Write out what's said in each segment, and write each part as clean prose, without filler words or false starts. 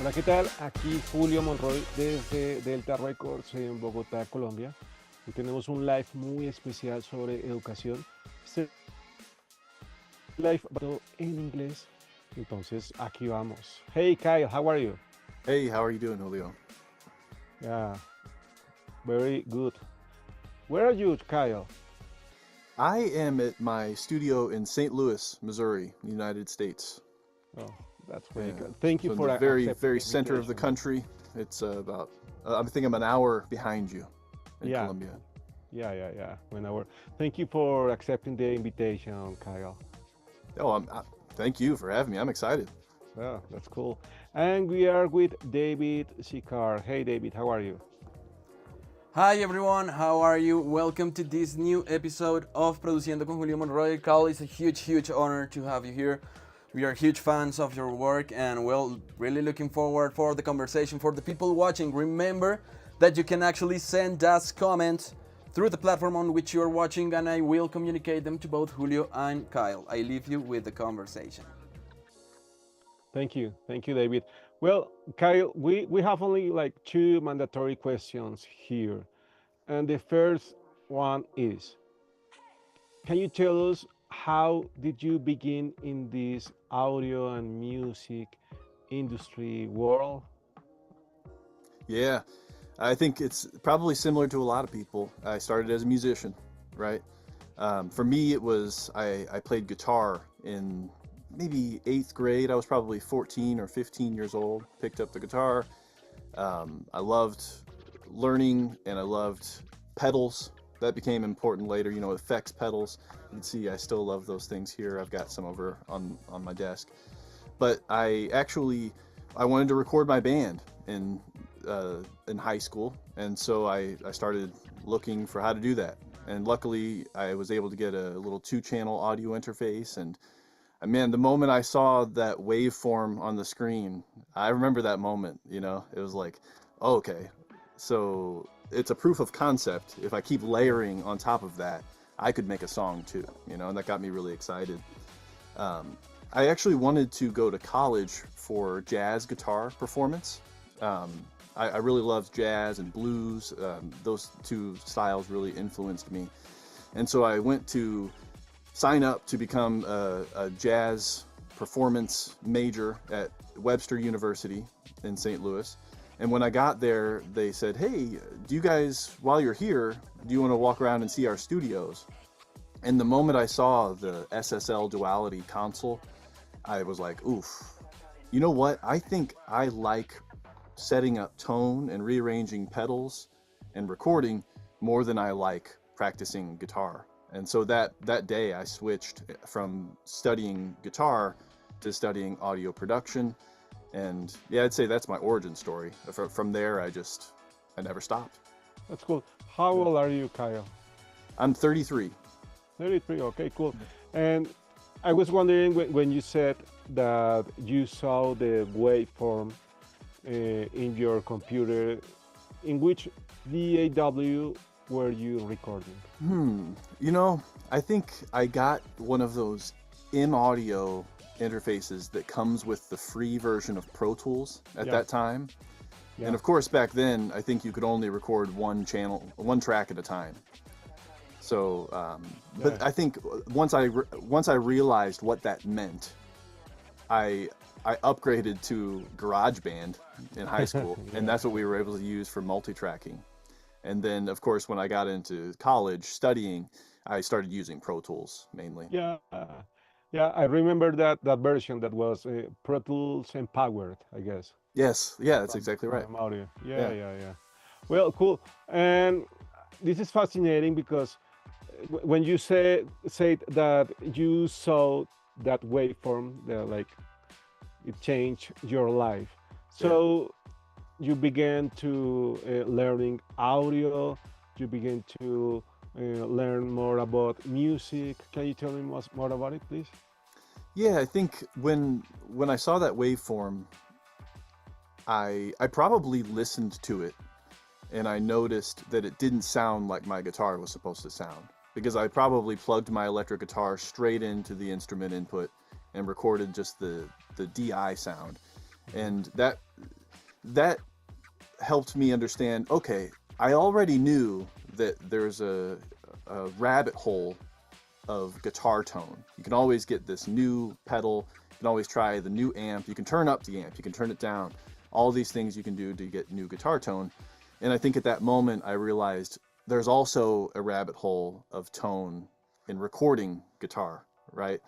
Hola, ¿qué tal? Aquí Julio Monroy desde Delta Records en Bogotá, Colombia. Y tenemos un live muy especial sobre educación. Este live va en inglés. Entonces, aquí vamos. Hey Kyle, how are you? Hey, how are you doing, Julio? Yeah, very good. Where are you, Kyle? I am at my studio in St. Louis, Missouri, United States. Oh, that's very Yeah. good. Thank you So in for the very, accepting very the center of the invitation. country. It's I think I'm an hour behind you in Yeah, Colombia. yeah. Thank you for accepting the invitation, Kyle. Oh, thank you for having me. I'm excited. Oh, that's cool. And we are with David Sikar. Hey, David, how are you? Hi everyone, how are you? Welcome to this new episode of Produciendo con Julio Monroy. Carl, it's a huge honor to have you here. We are huge fans of your work and well, really looking forward for the conversation. For the people watching, remember that you can actually send us comments through the platform on which you are watching and I will communicate them to both Julio and Kyle. I leave you with the conversation. Thank you, David. Well, Kyle, we have only like two mandatory questions here. And the first one is, can you tell us how did you begin in this audio and music industry world? Yeah, I think it's probably similar to a lot of people. I started as a musician, right? For me, it was I played guitar in maybe eighth grade. I was probably 14 or 15 years old. Picked up the guitar. I loved learning and I loved pedals. That became important later, effects pedals. You can see I still love those things here. I've got some over on my desk. But I wanted to record my band in high school, and so I started looking for how to do that. And luckily, I was able to get a little 2-channel audio interface. And man, the moment I saw that waveform on the screen, I remember that moment. It was like, oh, okay, so it's a proof of concept. If I keep layering on top of that, I could make a song too. And that got me really excited. I actually wanted to go to college for jazz guitar performance. I really loved jazz and blues. Those two styles really influenced me. And so I went to sign up to become a jazz performance major at Webster University in St. Louis. And when I got there, they said, hey, do you guys, while you're here, do you want to walk around and see our studios? And the moment I saw the SSL Duality console, I was like, oof, you know what? I think I like setting up tone and rearranging pedals and recording more than I like practicing guitar. And so that day I switched from studying guitar to studying audio production. And yeah, I'd say that's my origin story. From there, I never stopped. That's cool. How Yeah. old are you, Kyle? I'm 33. 33. Okay, cool. And I was wondering when you said that you saw the waveform in your computer, in which DAW were you recording? I think I got one of those in-audio interfaces that comes with the free version of Pro Tools at Yeah, that time. yeah, And of course, back then, I think you could only record one track at a time. So, yeah. but I think once I realized what that meant, I I upgraded to GarageBand in high school, and Yeah. that's what we were able to use for multi-tracking. And then, of course, when I got into college studying, I started using Pro Tools mainly. Yeah, yeah, I remember that version that was Pro Tools empowered, I guess, Yes, yeah, that's exactly right. from audio. Yeah. Yeah. Well, cool. And this is fascinating because when you said that you saw that waveform, like it changed your life. Yeah. So you began to learning audio. You began to learn more about music. Can you tell me more about it, please? Yeah, I think when I saw that waveform, I probably listened to it and I noticed that it didn't sound like my guitar was supposed to sound because I probably plugged my electric guitar straight into the instrument input and recorded just the DI sound. And that helped me understand, okay, I already knew that there's a rabbit hole of guitar tone. You can always get this new pedal, you can always try the new amp, you can turn up the amp, you can turn it down, all these things you can do to get new guitar tone. And I think at that moment I realized there's also a rabbit hole of tone in recording guitar, right?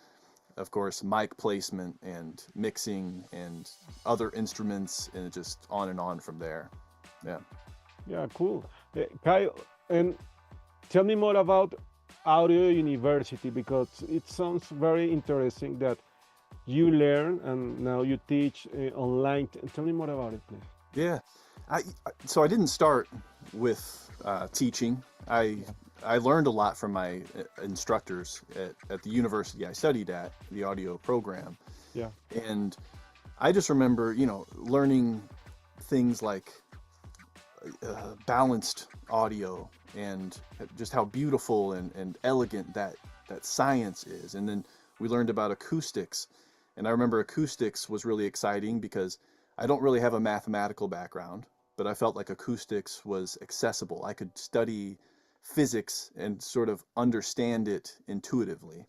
Of course, mic placement and mixing and other instruments, and just on and on from there. Yeah. Yeah, cool. Kyle, and tell me more about Audio University because it sounds very interesting that you learn and now you teach online. Tell me more about it, please. Yeah. So I didn't start with teaching. Yeah, I learned a lot from my instructors at the university I studied at, the audio program. yeah, And I just remember, learning things like balanced audio and just how beautiful and elegant that science is. And then we learned about acoustics. And I remember acoustics was really exciting because I don't really have a mathematical background, but I felt like acoustics was accessible. I could study physics and sort of understand it intuitively.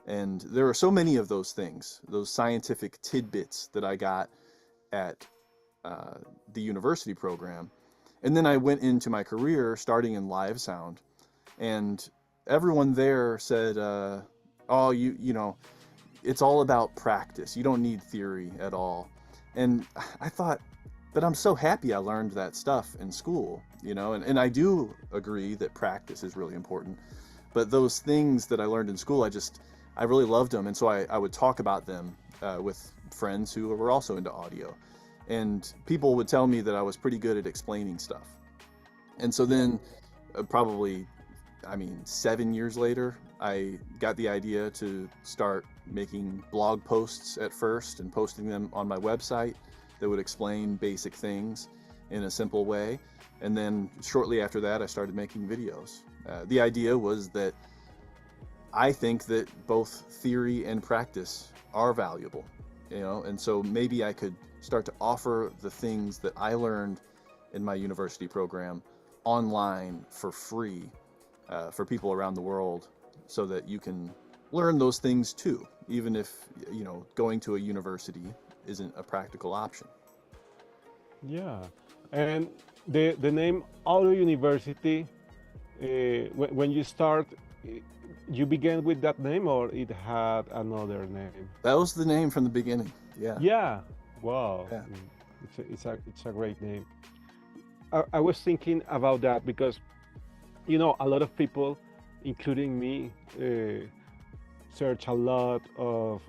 And there are so many of those things, those scientific tidbits that I got at the university program. And then I went into my career starting in live sound, and everyone there said, "Oh, it's all about practice. You don't need theory at all." And I thought, but I'm so happy I learned that stuff in school, and I do agree that practice is really important. But those things that I learned in school, I really loved them. And so I would talk about them with friends who were also into audio. And people would tell me that I was pretty good at explaining stuff. And so then probably, 7 years later, I got the idea to start making blog posts at first and posting them on my website that would explain basic things in a simple way. And then shortly after that, I started making videos. The idea was that I think that both theory and practice are valuable, and so maybe I could start to offer the things that I learned in my university program online for free for people around the world, so that you can learn those things too, even if, going to a university isn't a practical option. yeah. And the name Audio University, when you start, you began with that name or it had another name? That was the name from the beginning. Yeah. Yeah. Wow. Yeah. It's a great name. I was thinking about that because a lot of people, including me, search a lot of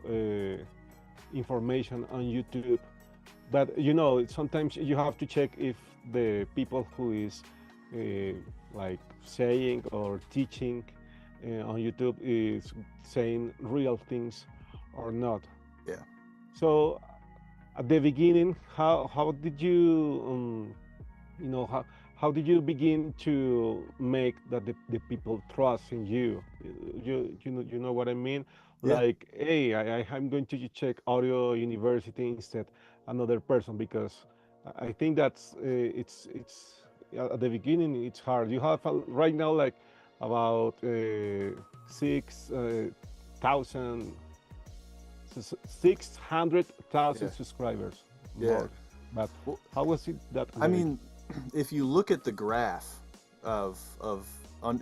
information on YouTube, but sometimes you have to check if the people who is like saying or teaching on YouTube is saying real things or not. Yeah. So at the beginning, how did you how did you begin to make that the people trust in you? You know what I mean? Yeah. Like, hey, I'm going to check Audio University instead another person because I think that's it's at the beginning it's hard. You have right now like about 6,000 600,000 Yeah. subscribers Yeah. more. But Well, how was it that I way? mean, if you look at the graph of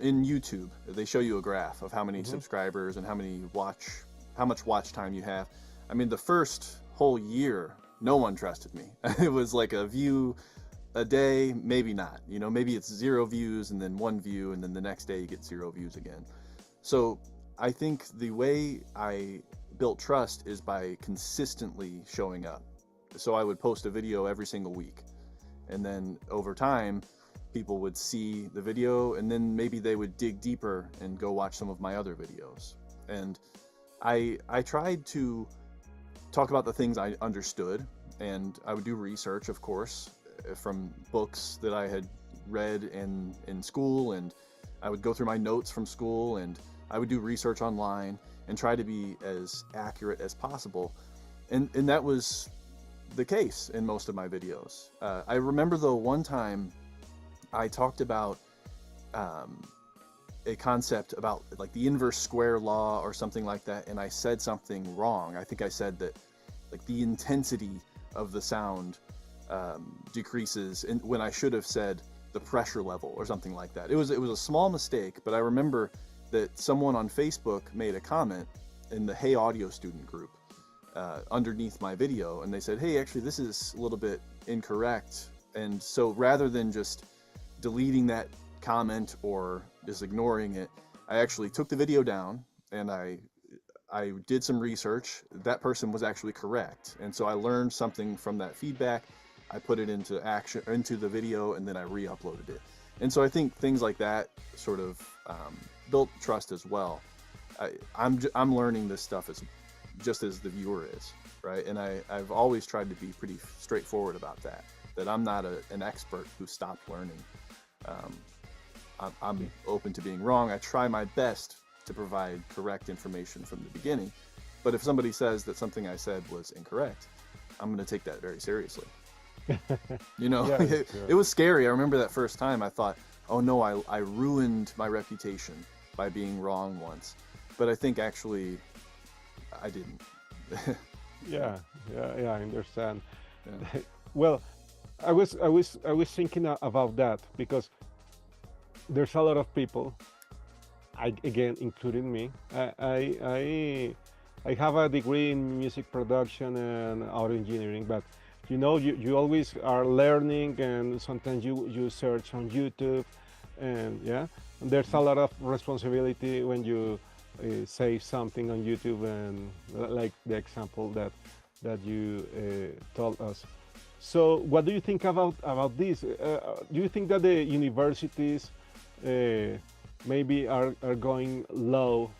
in YouTube, they show you a graph of how many Mhm. subscribers and how much watch time you have. I mean, the first whole year, no one trusted me. It was like a view a day, maybe not. Maybe it's 0 views and then 1 view, and then the next day you get 0 views again. So I think the way I built trust is by consistently showing up. So I would post a video every single week. And then over time, people would see the video, and then maybe they would dig deeper and go watch some of my other videos. And I tried to talk about the things I understood, and I would do research, of course, from books that I had read in school, and I would go through my notes from school, and I would do research online and try to be as accurate as possible. And that was the case in most of my videos. I remember though one time I talked about um, a concept about like the inverse square law or something like that, and I said something wrong. I think I said that like the intensity of the sound decreases, and when I should have said the pressure level or something like that. It was a small mistake, but I remember that someone on Facebook made a comment in the Hey Audio student group underneath my video, and they said, "Hey, actually, this is a little bit incorrect." And so rather than just deleting that comment or just ignoring it, I actually took the video down and I did some research. That person was actually correct, and so I learned something from that feedback. I put it into action into the video, and then I re-uploaded it. And so I think things like that sort of built trust as well. I'm learning this stuff as just as the viewer is, right? And I've always tried to be pretty straightforward about that. That I'm not an expert who stopped learning. I'm open to being wrong. I try my best to provide correct information from the beginning. But if somebody says that something I said was incorrect, I'm going to take that very seriously. You know, Yeah, it was scary. I remember that first time I thought, oh no, I ruined my reputation by being wrong once. But I think actually I didn't. yeah, I understand. Yeah. Well, I was thinking about that because there's a lot of people, again, including me. I have a degree in music production and audio engineering, but you always are learning, and sometimes you search on YouTube, and yeah, there's a lot of responsibility when you say something on YouTube, and like the example that you told us. So, what do you think about this? Do you think that the universities maybe are going low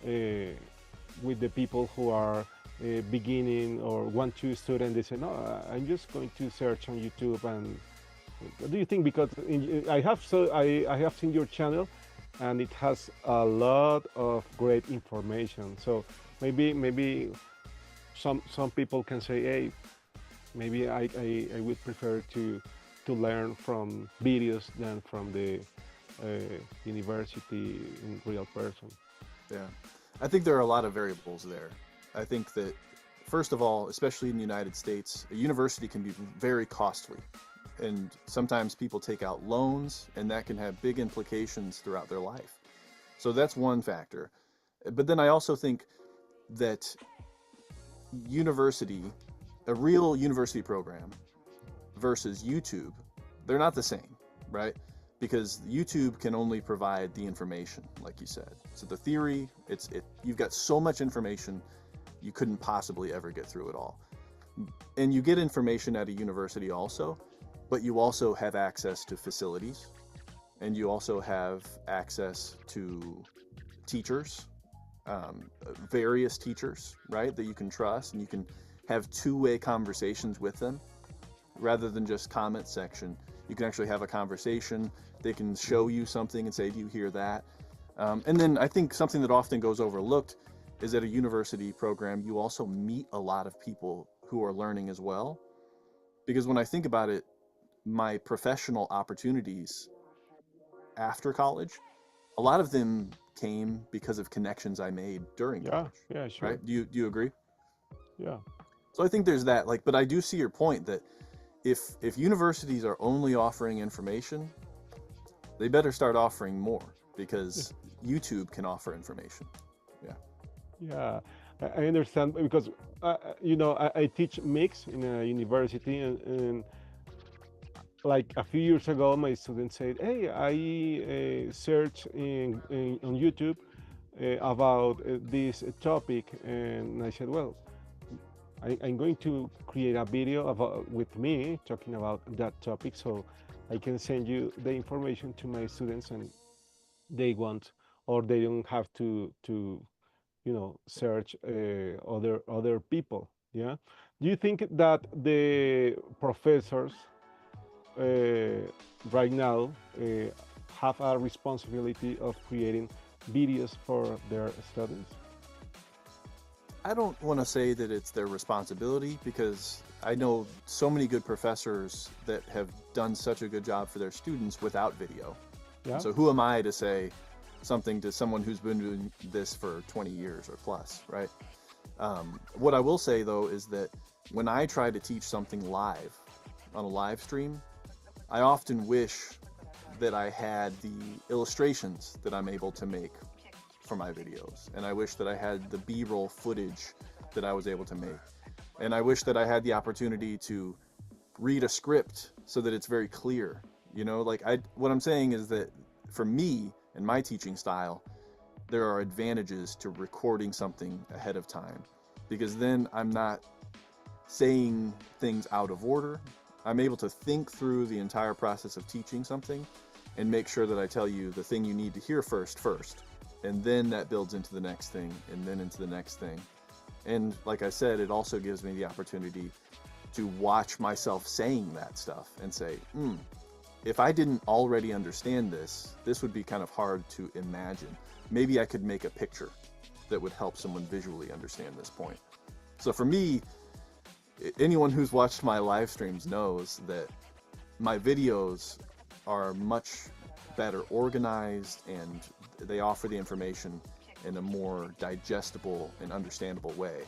with the people who are beginning or want to student? They say, no, I'm just going to search on YouTube. And what do you think? Because I have seen your channel, and it has a lot of great information. So maybe some people can say, hey, maybe I would prefer to learn from videos than from the university in real person. Yeah. I think there are a lot of variables there. I think that, first of all, especially in the United States, a university can be very costly. And sometimes people take out loans, and that can have big implications throughout their life. So that's one factor. But then I also think that university, a real university program versus YouTube, they're not the same, right? Because YouTube can only provide the information, like you said. So the theory, you've got so much information, you couldn't possibly ever get through it all. And you get information at a university also, but you also have access to facilities, and you also have access to teachers, various teachers, right, that you can trust, and you can have two-way conversations with them rather than just comment section. You can actually have a conversation. They can show you something and say, do you hear that? And then I think something that often goes overlooked is at a university program, you also meet a lot of people who are learning as well. Because when I think about it, my professional opportunities after college, a lot of them came because of connections I made during Yeah, college, yeah, sure. right? Do you agree? Yeah, So I think there's that. Like, but I do see your point that if universities are only offering information, they better start offering more, because YouTube can offer information. Yeah. yeah, I understand because I teach mix in a university, and like a few years ago, my students said, "Hey, I searched on YouTube about this topic," and I said, "Well, I'm going to create a video about with me talking about that topic, so I can send you the information to my students, and they want, or they don't have to search other people." Yeah. Do you think that the professors uh, right now have a responsibility of creating videos for their students? I don't want to say that it's their responsibility because I know so many good professors that have done such a good job for their students without video. And Yeah. so who am I to say something to someone who's been doing this for 20 years or plus, right? What I will say though is that when I try to teach something live on a live stream, I often wish that I had the illustrations that I'm able to make for my videos. And I wish that I had the B-roll footage that I was able to make. And I wish that I had the opportunity to read a script so that it's very clear. You know, like what I'm saying is that for me and my teaching style, there are advantages to recording something ahead of time because then I'm not saying things out of order. I'm able to think through the entire process of teaching something and make sure that I tell you the thing you need to hear first, and then that builds into the next thing and then into the next thing. And like I said, it also gives me the opportunity to watch myself saying that stuff and say, if I didn't already understand this, this would be kind of hard to imagine. Maybe I could make a picture that would help someone visually understand this point. So for me, anyone who's watched my live streams knows that my videos are much better organized and they offer the information in a more digestible and understandable way.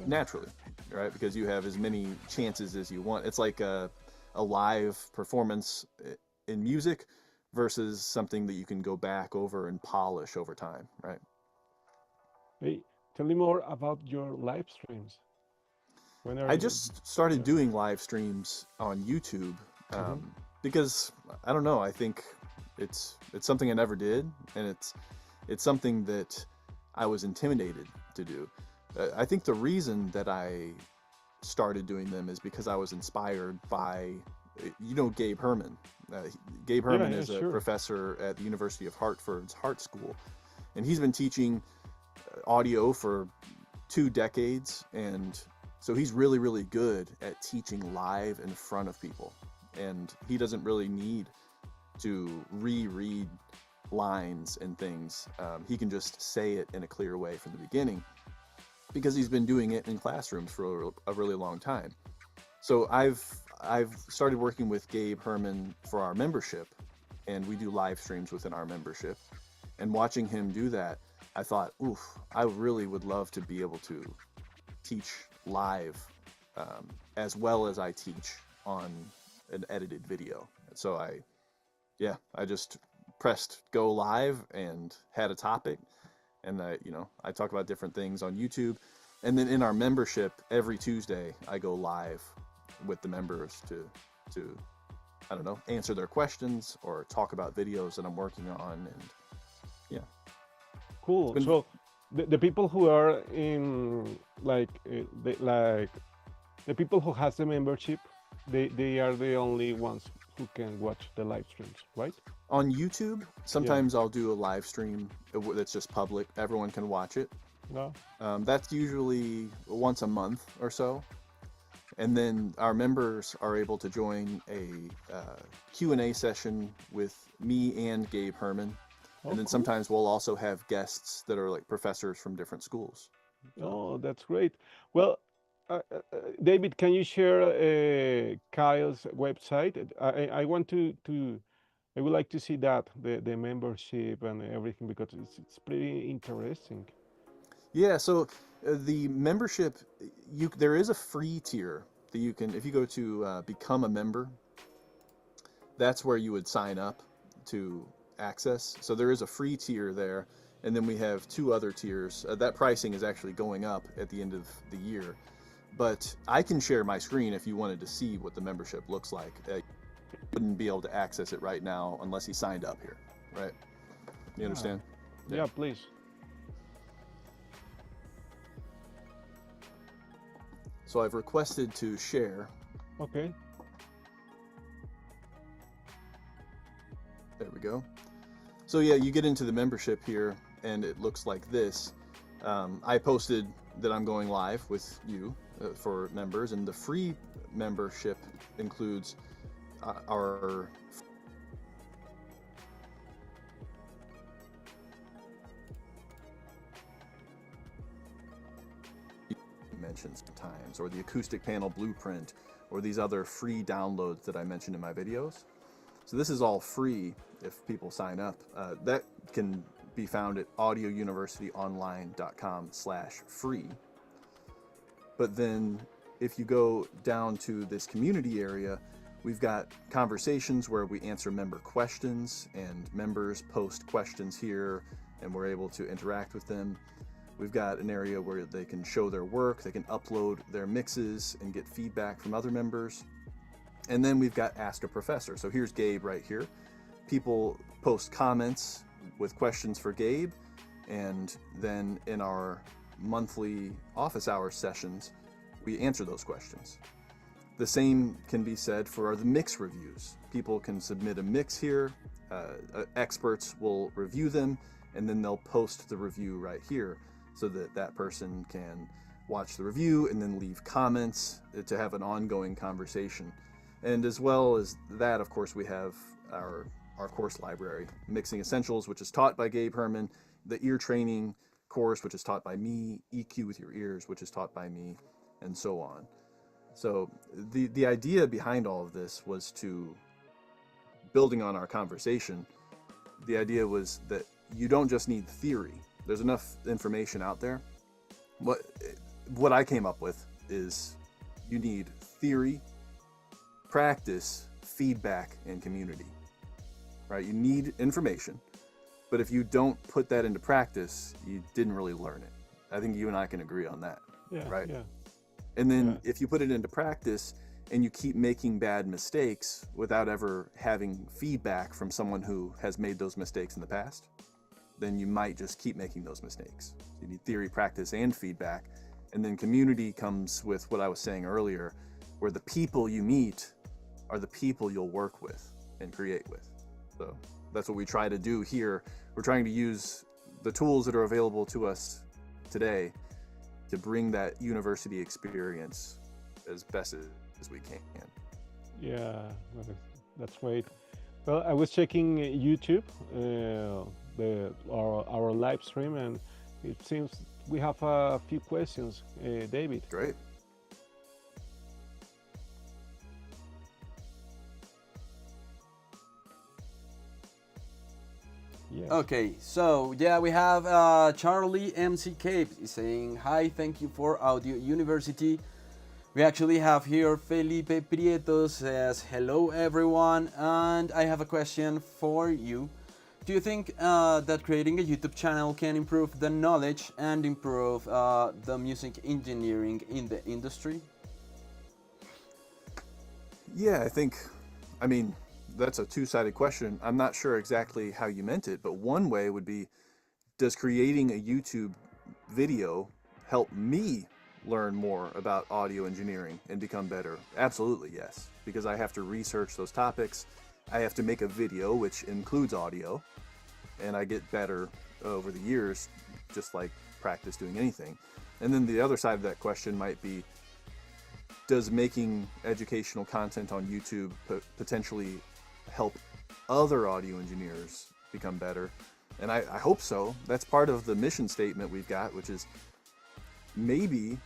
Naturally, right? Because you have as many chances as you want. It's like a live performance in music versus something that you can go back over and polish over time, right? Hey, tell me more about your live streams. When are I you? just started Yeah. doing live streams on YouTube Hmm. because I don't know. I think it's something I never did, and it's something that I was intimidated to do. I think the reason that I started doing them is because I was inspired by, Gabe Herman. Gabe Yeah, Herman yeah, is a sure. professor at the University of Hartford's Hart School, and he's been teaching audio for 2 decades, and so he's really, really good at teaching live in front of people. And he doesn't really need to reread lines and things. He can just say it in a clear way from the beginning because he's been doing it in classrooms for a really long time. So I've started working with Gabe Herman for our membership, and we do live streams within our membership. And watching him do that, I thought, oof, I really would love to be able to teach live as well as I teach on an edited video. So I just pressed go live and had a topic, and I talk about different things on YouTube, and then in our membership every Tuesday I go live with the members to I don't know, answer their questions or talk about videos that I'm working on, and yeah, it's Cool. been. So the people who are in like the people who has the membership, they are the only ones who can watch the live streams, right? On YouTube, Yeah. sometimes I'll do a live stream that's just public. Everyone can watch it. No. That's usually once a month or so. And then our members are able to join a Q&A session with me and Gabe Herman. Oh, And then cool. sometimes we'll also have guests that are like professors from different schools. So Oh, that's great. Well, David, can you share Kyle's website? I want to I would like to see that the membership and everything because it's pretty interesting. yeah, so the membership, there is a free tier that you can, if you go to become a member, that's where you would sign up to access. So there is a free tier there, and then we have two other tiers. That pricing is actually going up at the end of the year. But I can share my screen if you wanted to see what the membership looks like. You wouldn't be able to access it right now unless you signed up here, right? You Yeah. understand? Yeah. Yeah, please. So I've requested to share. Okay. There we go. So yeah, you get into the membership here, and it looks like this. I posted that I'm going live with you for members, and the free membership includes our mentioned sometimes, or the acoustic panel blueprint, or these other free downloads that I mentioned in my videos. So this is all free if people sign up. That can be found at audiouniversityonline.com/free. But then if you go down to this community area, we've got conversations where we answer member questions, and members post questions here, and we're able to interact with them. We've got an area where they can show their work, they can upload their mixes and get feedback from other members. And then we've got Ask a Professor. So here's Gabe right here. People post comments with questions for Gabe, and then in our monthly office hours sessions, we answer those questions. The same can be said for the mix reviews. People can submit a mix here, experts will review them, and then they'll post the review right here so that that person can watch the review and then leave comments to have an ongoing conversation. And as well as that, of course, we have our course library, Mixing Essentials, which is taught by Gabe Herman, the ear training course, which is taught by me, EQ with your ears, which is taught by me, and so on. So the idea behind all of this was to, building on our conversation, the idea was that you don't just need theory. There's enough information out there. What I came up with is you need theory, practice, feedback, and community, right? You need information, but if you don't put that into practice, you didn't really learn it. I think you and I can agree on that, right? Yeah. And then if you put it into practice and you keep making bad mistakes without ever having feedback from someone who has made those mistakes in the past, then you might just keep making those mistakes. You need theory, practice, and feedback. And then community comes with what I was saying earlier, where the people you meet are the people you'll work with and create with. So that's what we try to do here. We're trying to use the tools that are available to us today to bring that university experience as best as we can. Yeah, that's great. Well, I was checking YouTube, our live stream, and it seems we have a few questions, David. Great. Yes. Okay, so yeah, we have Charlie MC Cape saying, hi, thank you for Audio University. We actually have here Felipe Prieto says, hello everyone, and I have a question for you. Do you think that creating a YouTube channel can improve the knowledge and improve the music engineering in the industry? Yeah, I mean, that's a two-sided question. I'm not sure exactly how you meant it, but one way would be, does creating a YouTube video help me learn more about audio engineering and become better? Absolutely, yes, because I have to research those topics. I have to make a video, which includes audio, and I get better over the years, just like practice doing anything. And then the other side of that question might be, does making educational content on YouTube potentially help other audio engineers become better? And I hope so. That's part of the mission statement we've got, which is maybe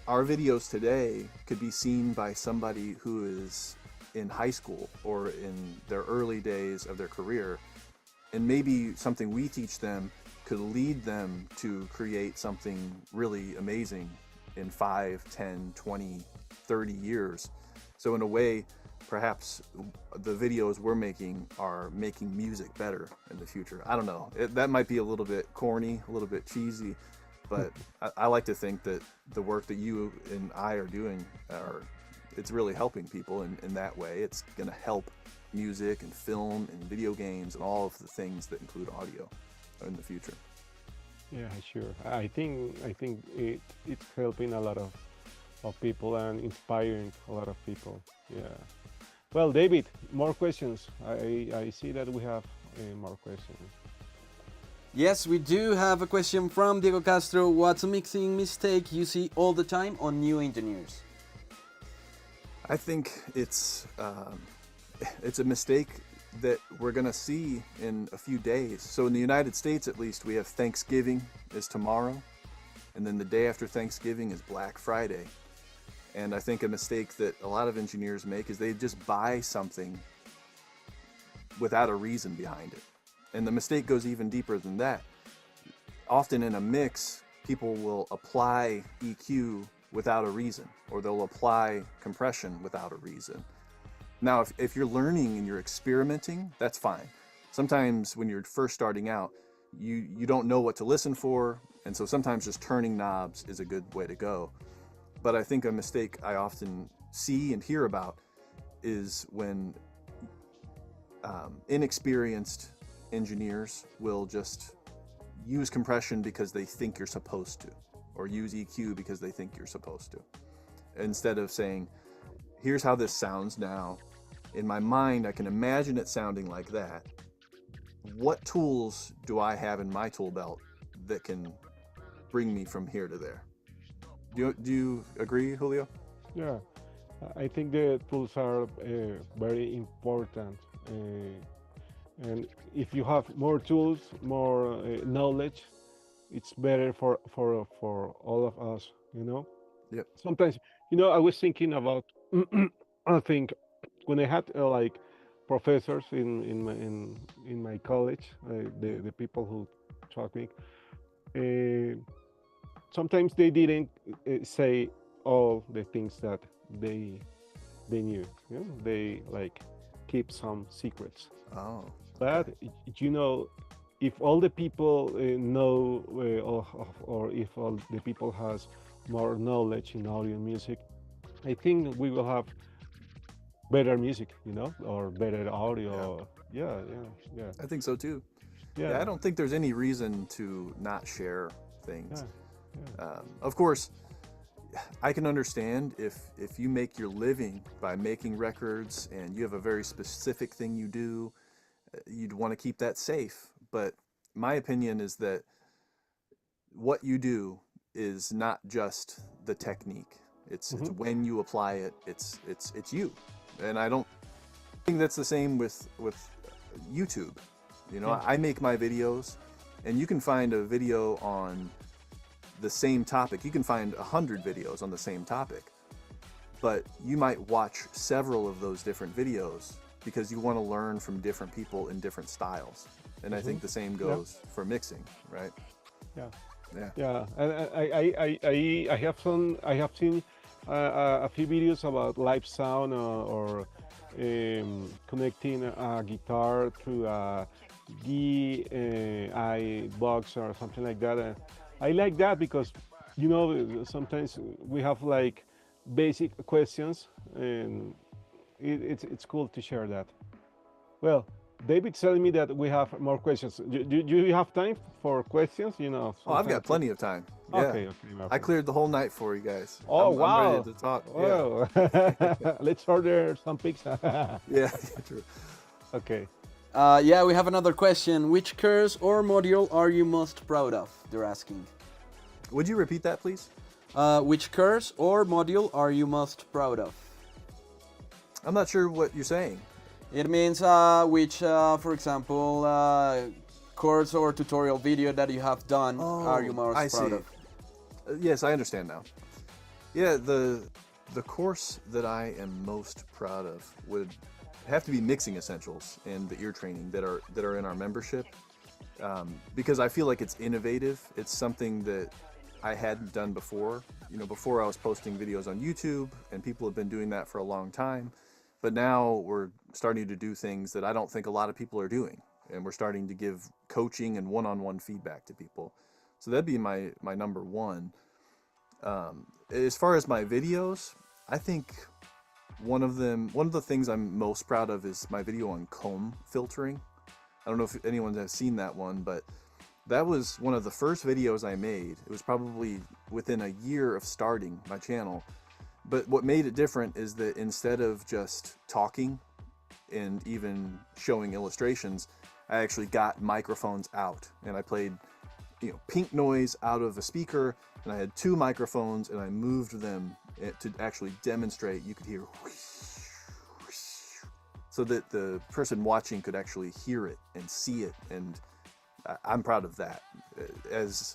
our videos today could be seen by somebody who is in high school or in their early days of their career, and maybe something we teach them could lead them to create something really amazing in 5, 10, 20, 30 years. So in a way, perhaps the videos we're making are making music better in the future. I don't know. That might be a little bit corny, a little bit cheesy, but I like to think that the work that you and I are doing, it's really helping people in that way. It's going to help music and film and video games and all of the things that include audio in the future. Yeah, sure. I think it's helping a lot of people and inspiring a lot of people. Yeah. Well, David, more questions. I see that we have more questions. Yes, we do have a question from Diego Castro. What's a mixing mistake you see all the time on new engineers? I think it's a mistake that we're going to see in a few days. So in the United States, at least, we have Thanksgiving is tomorrow. and then the day after Thanksgiving is Black Friday. And I think a mistake that a lot of engineers make is they just buy something without a reason behind it. And the mistake goes even deeper than that. Often in a mix, people will apply EQ without a reason, or they'll apply compression without a reason. Now, if you're learning and you're experimenting, that's fine. Sometimes when you're first starting out, you don't know what to listen for, and so sometimes just turning knobs is a good way to go. But I think a mistake I often see and hear about is when inexperienced engineers will just use compression because they think you're supposed to, or use EQ because they think you're supposed to, instead of saying, here's how this sounds now. In my mind, I can imagine it sounding like that. What tools do I have in my tool belt that can bring me from here to there? Do you agree, Julio? Yeah, I think the tools are very important. And if you have more tools, more knowledge, it's better for all of us. Yep. Sometimes, I was thinking about. I think when I had like professors in my college, Yeah. the people who taught me, uh, sometimes they didn't say all the things that they knew. They like keep some secrets. Oh, okay. But if all the people know, or if all the people has more knowledge in audio and music, I think we will have better music, or better Yeah, audio. Yeah, yeah, yeah, I think so too. Yeah, yeah, I don't think there's any reason to not share things. yeah, yeah. Of course, I can understand if you make your living by making records and you have a very specific thing you do, you'd want to keep that safe. But my opinion is that what you do is not just the technique. It's Hmm. when you apply it. It's you. And I don't think that's the same with YouTube. Yeah. I make my videos, and you can find a video on the same topic. You can find 100 videos on the same topic, but you might watch several of those different videos because you want to learn from different people in different styles. And I Hmm. think the same Yeah, goes for mixing, right? yeah, Yeah. yeah. And I have seen a few videos about live sound, or connecting a guitar through a DI box or something like that. I like that because sometimes we have like basic questions, and it's cool to share that. Well, David's telling me that we have more questions. Do you have time for questions? Oh, I've got Sometimes. plenty of time. Yeah. Okay, okay, my I friend. cleared the whole night for you guys. Oh, I'm ready wow. to talk. Yeah. Oh, let's order some pizza. Yeah, true. Okay. Yeah, we have another question. Which curse or module are you most proud of? They're asking. Would you repeat that, please? Which curse or module are you most proud of? I'm not sure what you're saying. It means which, for example, course or tutorial video that you have done are you most I proud see. of? Yes, I understand now. Yeah, the course that I am most proud of would have to be mixing essentials and the ear training that are in our membership, because I feel like it's innovative. It's something that I hadn't done before. Before I was posting videos on YouTube, and people have been doing that for a long time. But now we're starting to do things that I don't think a lot of people are doing, and we're starting to give coaching and one-on-one feedback to people. So that'd be my number one. As far as my videos, I think one of the things I'm most proud of is my video on comb filtering. I don't know if anyone has seen that one, but that was one of the first videos I made. It was probably within a year of starting my channel. But what made it different is that instead of just talking and even showing illustrations, I actually got microphones out, and I played pink noise out of a speaker, and I had two microphones, and I moved them to actually demonstrate. You could hear so that the person watching could actually hear it and see it, and I'm proud of that. As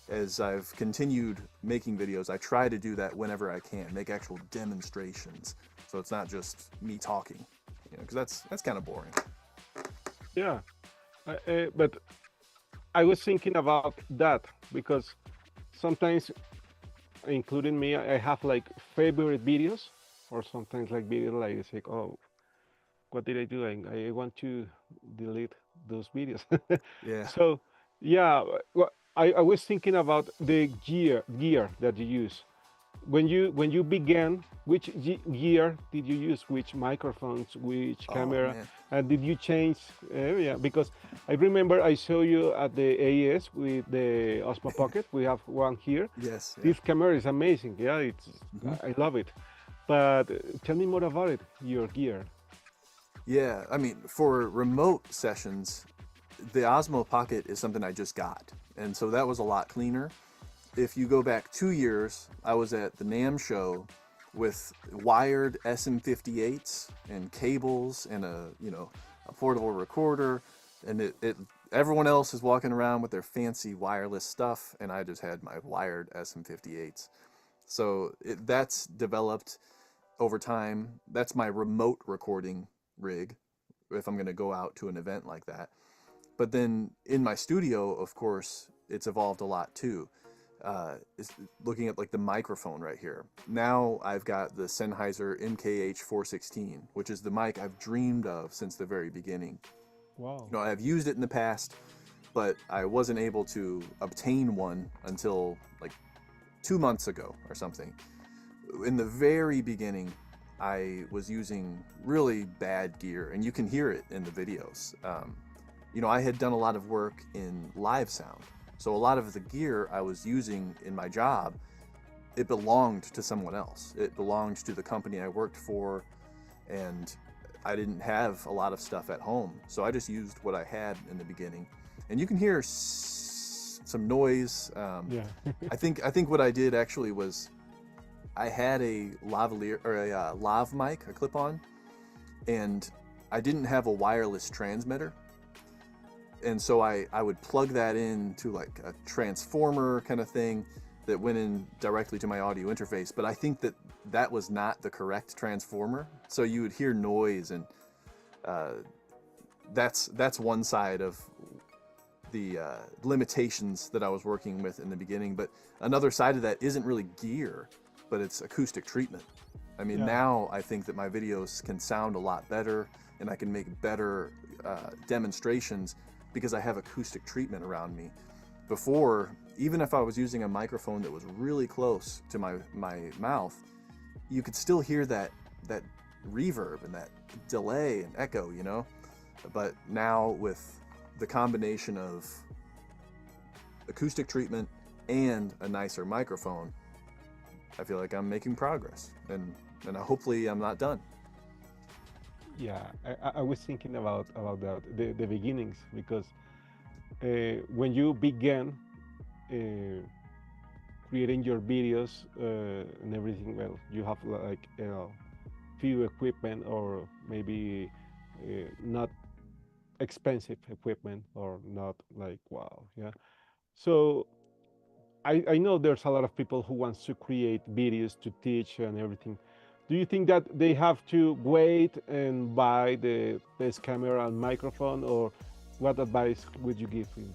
as I've continued making videos, I try to do that whenever I can, make actual demonstrations. So it's not just me talking, because that's kind of boring. Yeah, but I was thinking about that because sometimes, including me, I have like favorite videos, or sometimes like videos like it's like, oh, what did I do? I want to delete those videos. Yeah. So yeah, I was thinking about the gear that you use when you began. Which gear did you use? Which microphones? Which Oh camera? man. And did you change? Yeah, because I remember I saw you at the AES with the Osmo Pocket. We have one here. Yes. Yeah. This camera is amazing. Yeah, Hmm. I love it. But tell me more about it. Your gear. Yeah. I mean, for remote sessions, the Osmo Pocket is something I just got, and so that was a lot cleaner. If you go back 2 years, I was at the NAMM show with wired SM58s and cables and a portable recorder, and it everyone else is walking around with their fancy wireless stuff, and I just had my wired SM58s. So that's developed over time. That's my remote recording rig if I'm going to go out to an event like that. But then in my studio, of course, it's evolved a lot too. Is looking at like the microphone right here. Now I've got the Sennheiser MKH416, which is the mic I've dreamed of since the very beginning. Wow. I've used it in the past, but I wasn't able to obtain one until like 2 months ago or something. In the very beginning, I was using really bad gear, and you can hear it in the videos. I had done a lot of work in live sound. So a lot of the gear I was using in my job, it belonged to someone else. It belonged to the company I worked for, and I didn't have a lot of stuff at home. So I just used what I had in the beginning. And you can hear some noise. Yeah. I think what I did actually was I had a lavalier or a lav mic, a clip-on, and I didn't have a wireless transmitter. And so I would plug that into like a transformer kind of thing that went in directly to my audio interface. But I think that was not the correct transformer. So you would hear noise, and that's one side of the limitations that I was working with in the beginning. But another side of that isn't really gear, but it's acoustic treatment. I mean, Yeah. now I think that my videos can sound a lot better, and I can make better demonstrations because I have acoustic treatment around me. Before, even if I was using a microphone that was really close to my mouth, you could still hear that reverb and that delay and echo, But now with the combination of acoustic treatment and a nicer microphone, I feel like I'm making progress, and hopefully I'm not done. Yeah, I was thinking about that the beginnings because when you began uh, creating your videos and everything, well, you have like few equipment or maybe not expensive equipment or not like wow, yeah. So I know there's a lot of people who wants to create videos to teach and everything. Do you think that they have to wait and buy the best camera and microphone, or what advice would you give him?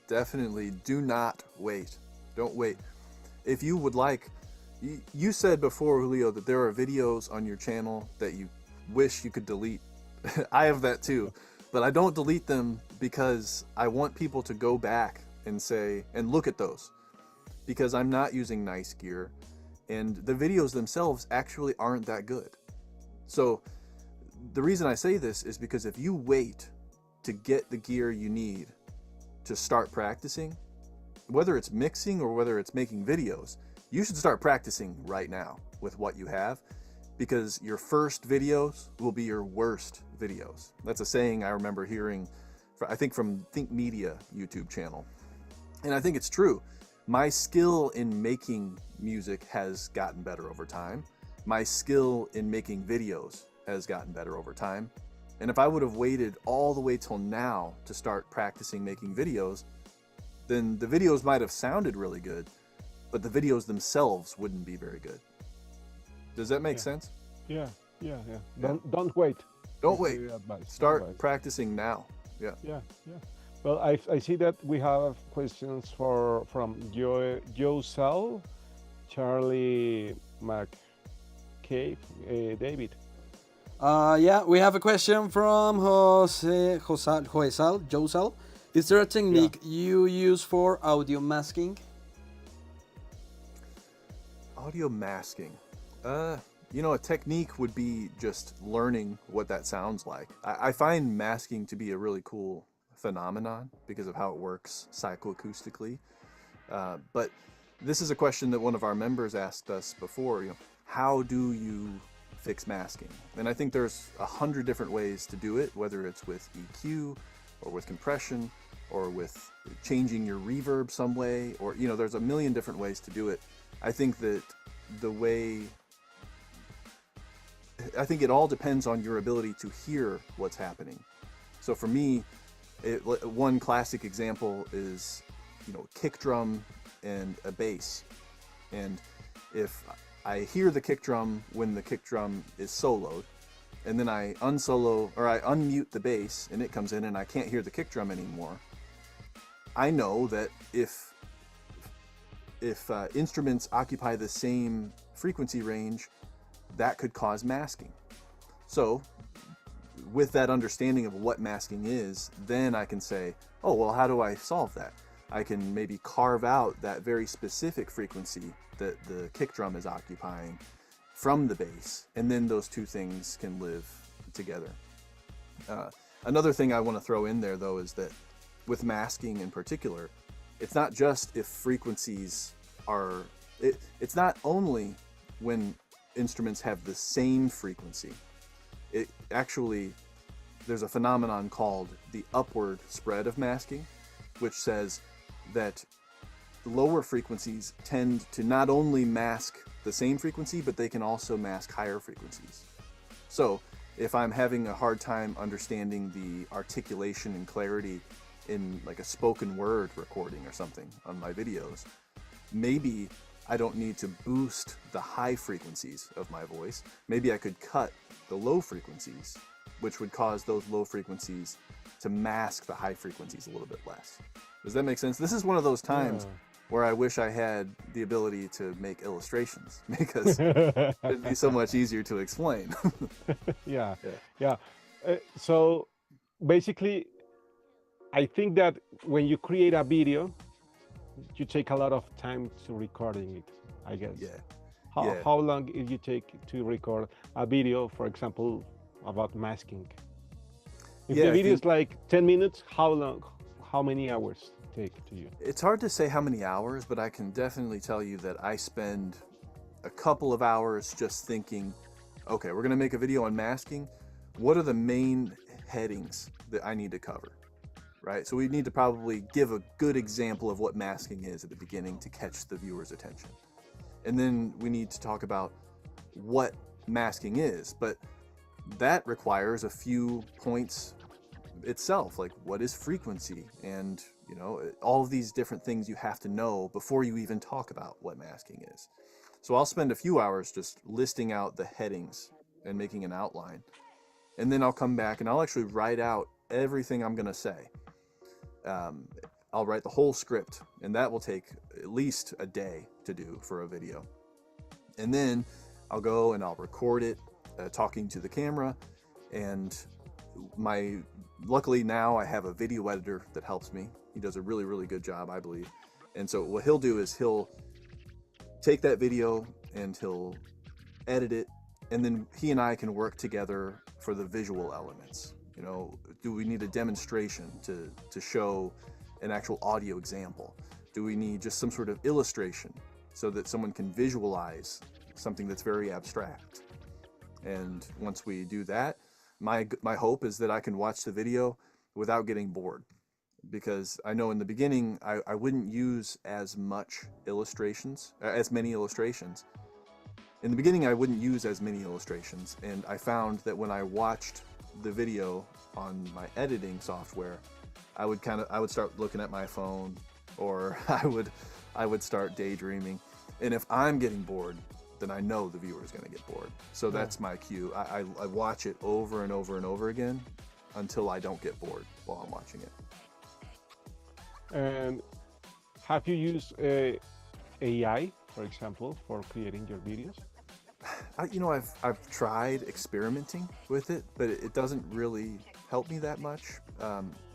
Definitely do not wait. Don't wait. If you would like, you said before, Julio, that there are videos on your channel that you wish you could delete. I have that too, but I don't delete them because I want people to go back and say, and look at those, because I'm not using nice gear, and the videos themselves actually aren't that good. So the reason I say this is because if you wait to get the gear you need to start practicing, whether it's mixing or whether it's making videos, you should start practicing right now with what you have, because your first videos will be your worst videos. That's a saying I remember hearing, I think from Think Media YouTube channel. And I think it's true. My skill in making music has gotten better over time. My skill in making videos has gotten better over time. And if I would have waited all the way till now to start practicing making videos, then the videos might have sounded really good, but the videos themselves wouldn't be very good. Does that make Yeah, sense? yeah, yeah, yeah. Yeah. Don't wait. Don't It's wait. the advice. Start practicing now. Yeah. Yeah, yeah. Well, I see that we have questions from Joe Sal, Charlie McCabe, David. Yeah, we have a question from Josal. Is there a Yeah. technique you use for audio masking? Audio masking. A technique would be just learning what that sounds like. I find masking to be a really cool phenomenon because of how it works psychoacoustically. But this is a question that one of our members asked us before. How do you fix masking? And I think there's 100 different ways to do it, whether it's with EQ or with compression or with changing your reverb some way, or there's a million different ways to do it. I think that it all depends on your ability to hear what's happening. So for me, one classic example is, kick drum and a bass. And if I hear the kick drum when the kick drum is soloed, and then I unsolo or I unmute the bass and it comes in and I can't hear the kick drum anymore, I know that if instruments occupy the same frequency range, that could cause masking. So with that understanding of what masking is, then I can say, oh, well, how do I solve that? I can maybe carve out that very specific frequency that the kick drum is occupying from the bass, and then those two things can live together. Another thing I want to throw in there, though, is that with masking in particular, it's not just if frequencies are... It's not only when instruments have the same frequency. It actually, there's a phenomenon called the upward spread of masking, which says that lower frequencies tend to not only mask the same frequency, but they can also mask higher frequencies. So if I'm having a hard time understanding the articulation and clarity in like a spoken word recording or something on my videos, maybe I don't need to boost the high frequencies of my voice. Maybe I could cut the low frequencies, which would cause those low frequencies to mask the high frequencies a little bit less. Does that make sense? This is one of those times where I wish I had the ability to make illustrations, because it'd be so much easier to explain. Yeah, Yeah. yeah. So basically, I think that when you create a video, you take a lot of time to recording it, I guess. Yeah. How, Yeah. how long did you take to record a video, for example, about masking? If Yeah, the I video is think like 10 minutes, how many hours take to you? it's hard to say how many hours, but I can definitely tell you that I spend a couple of hours just thinking, okay, we're going to make a video on masking. What are the main headings that I need to cover? Right? So we need to probably give a good example of what masking is at the beginning to catch the viewer's attention. And then we need to talk about what masking is, but that requires a few points itself, like what is frequency, and all of these different things you have to know before you even talk about what masking is. So I'll spend a few hours just listing out the headings and making an outline, and then I'll come back and I'll actually write out everything I'm going to say. I'll write the whole script, and that will take at least a day to do for a video. And then I'll go and I'll record it, talking to the camera, and luckily now I have a video editor that helps me. He does a really, really good job, I believe. And so what he'll do is he'll take that video and he'll edit it, and then he and I can work together for the visual elements. Do we need a demonstration to show an actual audio example? Do we need just some sort of illustration so that someone can visualize something that's very abstract? And once we do that, my hope is that I can watch the video without getting bored, because I know in the beginning I wouldn't use as many illustrations. In the beginning, I wouldn't use as many illustrations, and I found that when I watched the video on my editing software, I would start looking at my phone, or I would start daydreaming. And if I'm getting bored, then I know the viewer is going to get bored. So Yeah. that's my cue. I watch it over and over and over again until I don't get bored while I'm watching it. And have you used AI, for example, for creating your videos? I've tried experimenting with it, but it doesn't really help me that much.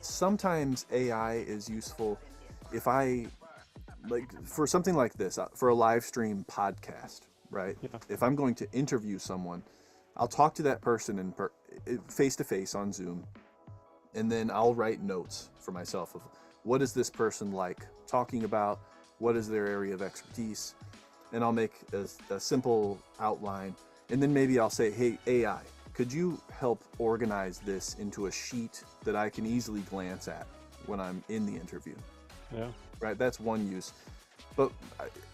Sometimes AI is useful if I like for something like this, for a live stream podcast, right? Yeah. If I'm going to interview someone, I'll talk to that person face to face on Zoom, and then I'll write notes for myself of what is this person like talking about, what is their area of expertise, and I'll make a simple outline, and then maybe I'll say, hey, AI, could you help organize this into a sheet that I can easily glance at when I'm in the interview? Yeah. Right, that's one use. But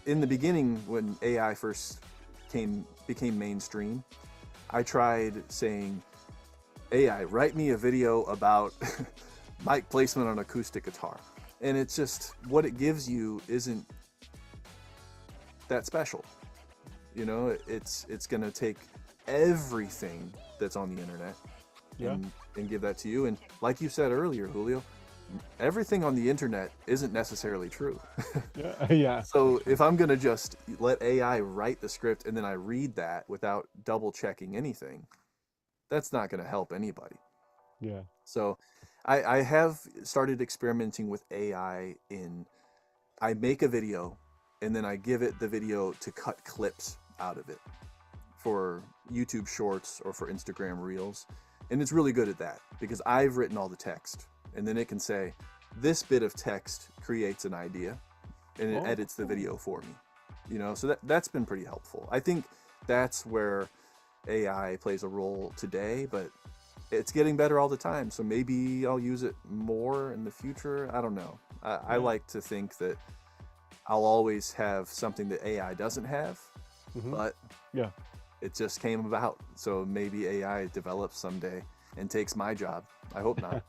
in the beginning, when AI first became mainstream, I tried saying, AI, write me a video about mic placement on acoustic guitar. And it's just, what it gives you isn't that special. It's going to take everything that's on the internet Yeah. and give that to you. And like you said earlier, Julio, everything on the internet isn't necessarily true. Yeah. Yeah. So if I'm going to just let AI write the script and then I read that without double checking anything, that's not going to help anybody. Yeah. So I have started experimenting with AI I make a video and then I give it the video to cut clips out of it for YouTube Shorts or for Instagram Reels. And it's really good at that because I've written all the text, and then it can say, this bit of text creates an idea, and it Oh, edits the cool. video for me. So that's been pretty helpful. I think that's where AI plays a role today, but it's getting better all the time. So maybe I'll use it more in the future. I don't know. I Yeah. like to think that I'll always have something that AI doesn't have, Hmm. but Yeah. it just came about. So maybe AI develops someday and takes my job. I hope not.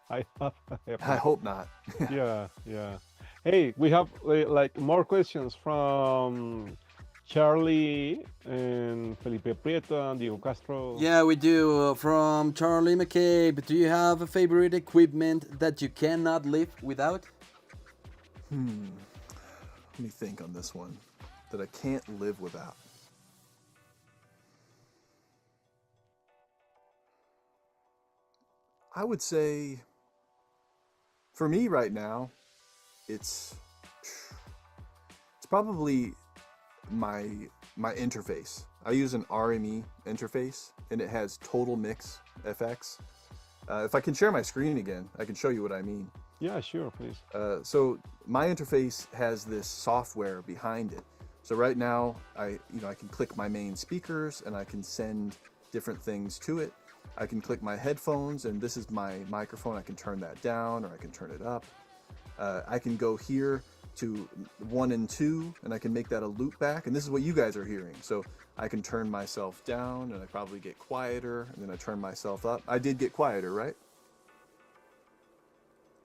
I hope I not. hope not. Yeah. Yeah. Hey, we have like more questions from Charlie and Felipe Prieto and Diego Castro. Yeah, we do. From Charlie McCabe, do you have a favorite equipment that you cannot live without? Let me think on this one that I can't live without. I would say for me right now, it's it's probably my my interface. I use an RME interface, and it has Total Mix FX. If I can share my screen again, I can show you what I mean. Yeah, sure, please. So my interface has this software behind it. So right now, I can click my main speakers and I can send different things to it. I can click my headphones, and this is my microphone. I can turn that down or I can turn it up. I can go here to 1 and 2, and I can make that a loop back. And this is what you guys are hearing. So I can turn myself down, and I probably get quieter, and then I turn myself up. I did get quieter, right?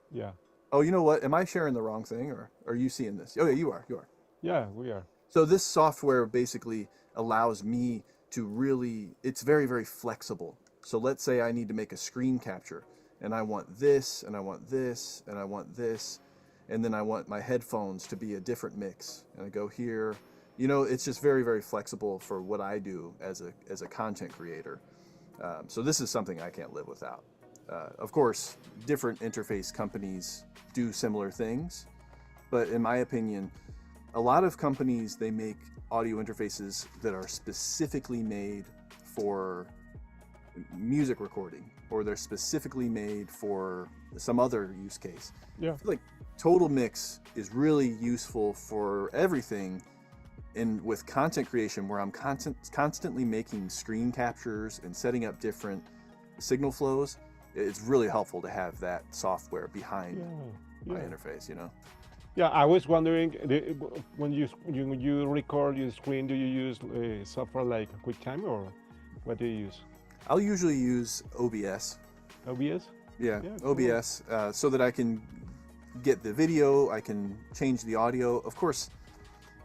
Yeah. Oh, you know what? Am I sharing the wrong thing, or are you seeing this? Oh, yeah, you are. You are. Yeah, we are. So this software basically allows me to it's very, very flexible. So let's say I need to make a screen capture, and I want this, and I want this, and I want this, and then I want my headphones to be a different mix, and I go here. It's just very, very flexible for what I do as a content creator. So this is something I can't live without. Of course, different interface companies do similar things, but in my opinion, a lot of companies, they make audio interfaces that are specifically made for music recording, or they're specifically made for some other use case. Yeah. I feel like Total Mix is really useful for everything. And with content creation, where I'm constantly making screen captures and setting up different signal flows, it's really helpful to have that software behind Yeah. my Yeah. interface. Yeah, I was wondering when you record your screen, do you use software like QuickTime or what do you use? I'll usually use OBS. OBS? Yeah, Yeah, cool. OBS, so that I can get the video, I can change the audio. Of course,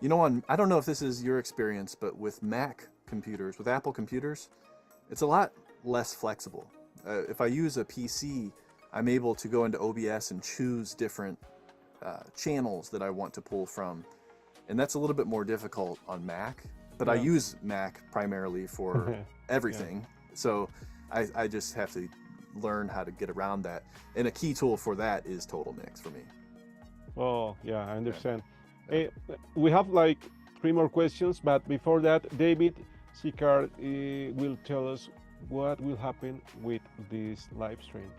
I don't know if this is your experience, but with Mac computers, with Apple computers, it's a lot less flexible. If I use a PC, I'm able to go into OBS and choose different channels that I want to pull from. And that's a little bit more difficult on Mac, but I use Mac primarily for everything. So I just have to learn how to get around that. And a key tool for that is Total Mix for me. Oh, yeah, I understand. We have like 3 more questions, but before that, David Sicard will tell us what will happen with this live stream.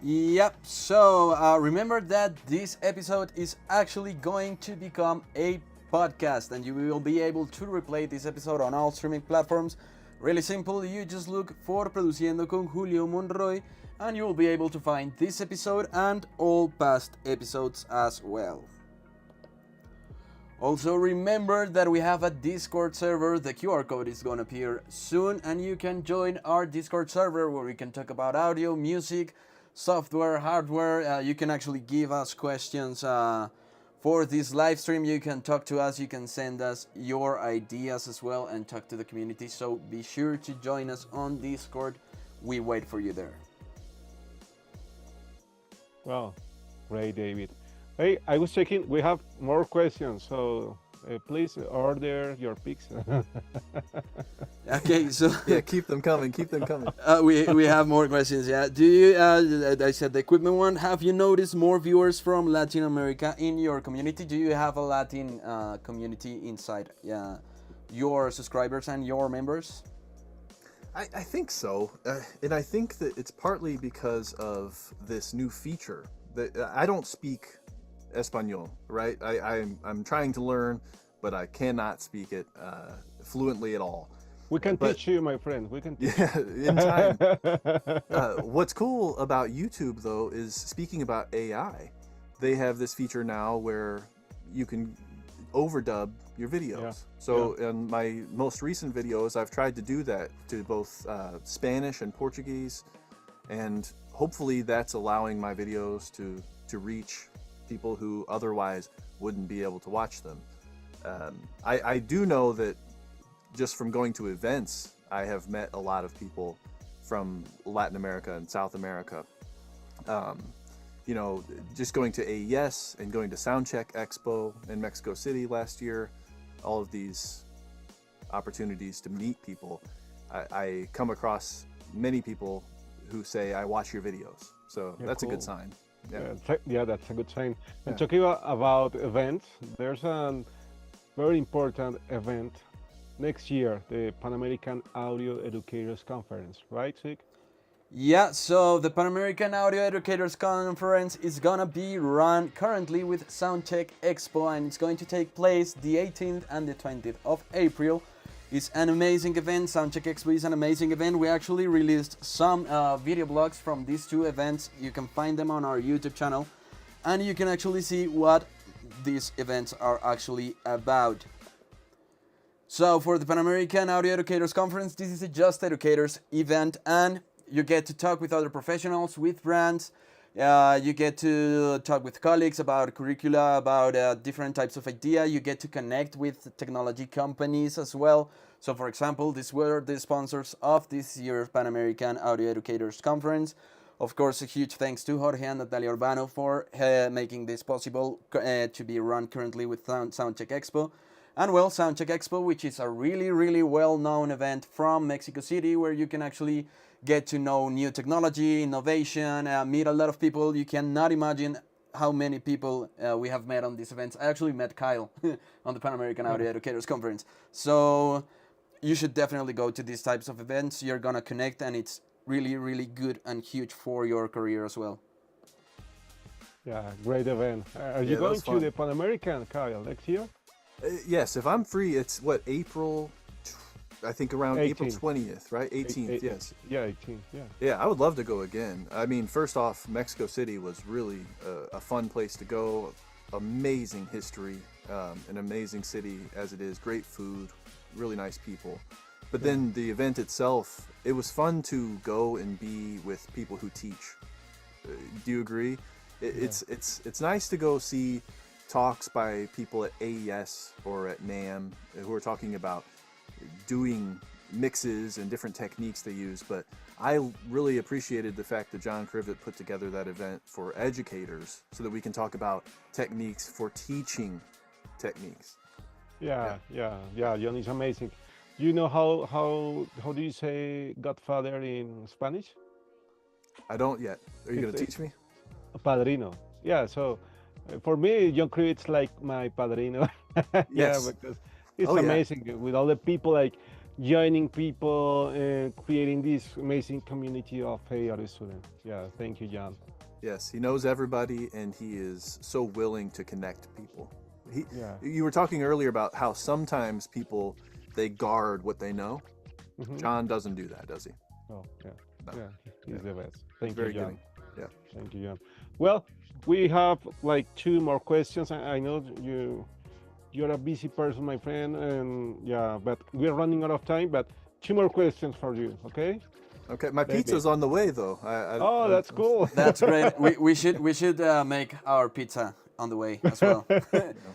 Yep, so remember that this episode is actually going to become a podcast, and you will be able to replay this episode on all streaming platforms. Really simple, you just look for Produciendo con Julio Monroy, and you will be able to find this episode and all past episodes as well. Also remember that we have a Discord server. The QR code is gonna appear soon, and you can join our Discord server where we can talk about audio, music, software, hardware. You can actually give us questions for this live stream. You can talk to us, you can send us your ideas as well, and talk to the community. So be sure to join us on Discord. We wait for you there. Well, great, David. Hey, I was checking, we have more questions, so please order your picks. Okay, so Yeah, keep them coming. we have more questions. Yeah, do you? I said the equipment one. Have you noticed more viewers from Latin America in your community? Do you have a Latin community inside your subscribers and your members? I think so, and I think that it's partly because of this new feature that I don't speak Espanol, right? I'm trying to learn, but I cannot speak it fluently at all. We can teach you, my friend. We can teach in time. What's cool about YouTube, though, is speaking about AI. They have this feature now where you can overdub your videos. So in my most recent videos, I've tried to do that to both Spanish and Portuguese, and hopefully that's allowing my videos to reach people who otherwise wouldn't be able to watch them. I do know that just from going to events, I have met a lot of people from Latin America and South America. Just going to AES and going to Soundcheck Expo in Mexico City last year, all of these opportunities to meet people, I come across many people who say, I watch your videos. So that's cool. A good sign. That's a good sign. And talking about events, there's a very important event next year, the Pan American Audio Educators Conference, right, Sig? Yeah, so the Pan American Audio Educators Conference is gonna be run currently with Soundcheck Expo, and it's going to take place the 18th and the 20th of April. It's an amazing event. Soundcheck Expo is an amazing event. We actually released some video blogs from these two events. You can find them on our YouTube channel, and you can actually see what these events are actually about. So for the Pan American Audio Educators Conference, this is a Just Educators event, and you get to talk with other professionals, with brands. You get to talk with colleagues about curricula, about different types of idea. You get to connect with technology companies as well. So for example, these were the sponsors of this year's Pan American Audio Educators Conference. Of course, a huge thanks to Jorge and Natalia Urbano for making this possible to be run currently with Soundcheck Expo. And well, Soundcheck Expo, which is a really, really well-known event from Mexico City, where you can actually get to know new technology, innovation, meet a lot of people. You cannot imagine how many people we have met on these events. I actually met Kyle on the Pan American Audio Educators Conference. So you should definitely go to these types of events. You're gonna connect, and it's really, really good and huge for your career as well. Yeah, great event. Are you going to the Pan American, Kyle, next year? Yes, if I'm free, it's April, I think around 18th. April 20th, right? 18th, yes. Yeah, 18th, yeah. Yeah, I would love to go again. I mean, first off, Mexico City was really a fun place to go. Amazing history, an amazing city as it is, great food, really nice people. But then the event itself, it was fun to go and be with people who teach. Do you agree? Yeah. It's nice to go see talks by people at AES or at NAM who are talking about doing mixes and different techniques they use, but I really appreciated the fact that John Crivet put together that event for educators so that we can talk about techniques for teaching techniques. Yeah, Yeah. John is amazing. You know how do you say Godfather in Spanish? I don't yet. Are you going to It's teach me? padrino. Yeah. So for me, John Creed's like my padrino. Yeah, Yes. because it's Oh, yeah. amazing with all the people like joining people and creating this amazing community of AR students. Yeah. Thank you, John. Yes, he knows everybody and he is so willing to connect people. He, Yeah. you were talking earlier about how sometimes people they guard what they know. Hmm. John doesn't do that, does he? Oh, yeah. No. Yeah. Yeah. He's the best. He's Thank you, very John. giving. Yeah. Thank you, John. Well, we have like two more questions. I know you're a busy person, my friend, and yeah, but we're running out of time. But two more questions for you, okay, Okay, my baby? pizza's on the way though. Oh, that's cool. That's great. We should make our pizza on the way as well.